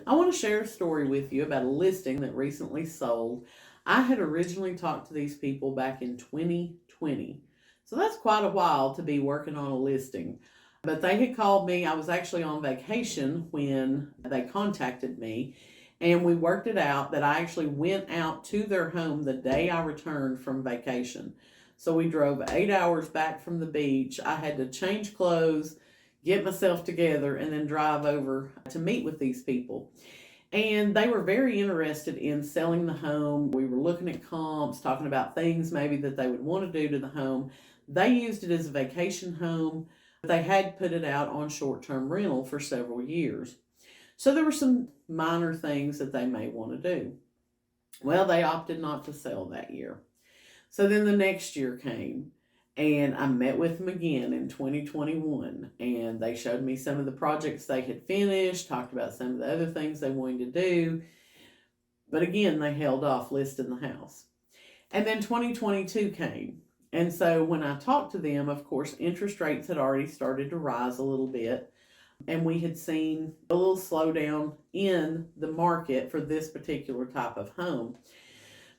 I want to share a story with you about a listing that recently sold. I had originally talked to these people back in 2020. So that's quite a while to be working on a listing. But they had called me. I was actually on vacation when they contacted me, and we worked it out that I actually went out to their home the day I returned from vacation. So we drove 8 hours back from the beach. I had to change clothes, get myself together, and then drive over to meet with these people. And they were very interested in selling the home. We were looking at comps, talking about things maybe that they would want to do to the home. They used it as a vacation home, but they had put it out on short term rental for several years. So there were some minor things that they may want to do. Well, they opted not to sell that year. So then the next year came, and I met with them again in 2021, and they showed me some of the projects they had finished, talked about some of the other things they wanted to do. But again, they held off listing the house. And then 2022 came. And so when I talked to them, of course, interest rates had already started to rise a little bit. And we had seen a little slowdown in the market for this particular type of home.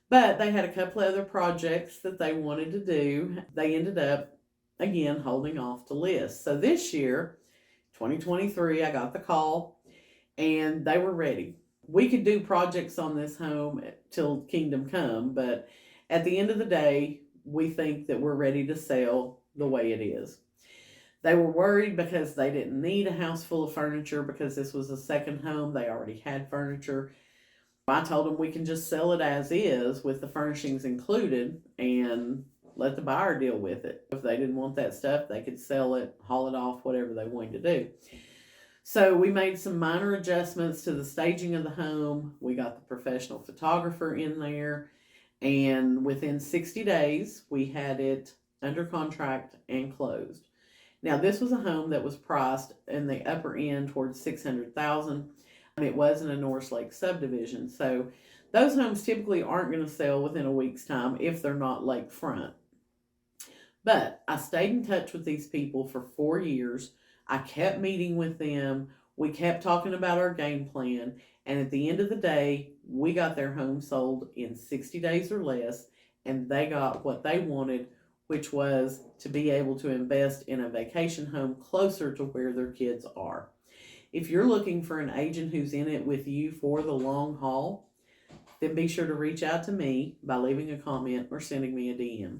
But they had a couple of other projects that they wanted to do. They ended up, again, holding off to list. So this year, 2023, I got the call and they were ready. We could do projects on this home till kingdom come, but at the end of the day, we think that we're ready to sell the way it is. They were worried because they didn't need a house full of furniture because this was a second home. They already had furniture. I told them we can just sell it as is with the furnishings included and let the buyer deal with it. If they didn't want that stuff, they could sell it, haul it off, whatever they wanted to do. So we made some minor adjustments to the staging of the home. We got the professional photographer in there, and within 60 days, we had it under contract and closed. Now, this was a home that was priced in the upper end towards $600,000. It wasn't a Norris Lake subdivision. So those homes typically aren't going to sell within a week's time if they're not lakefront. But I stayed in touch with these people for 4 years. I kept meeting with them. We kept talking about our game plan. And at the end of the day, we got their home sold in 60 days or less. And they got what they wanted, which was to be able to invest in a vacation home closer to where their kids are. If you're looking for an agent who's in it with you for the long haul, then be sure to reach out to me by leaving a comment or sending me a DM.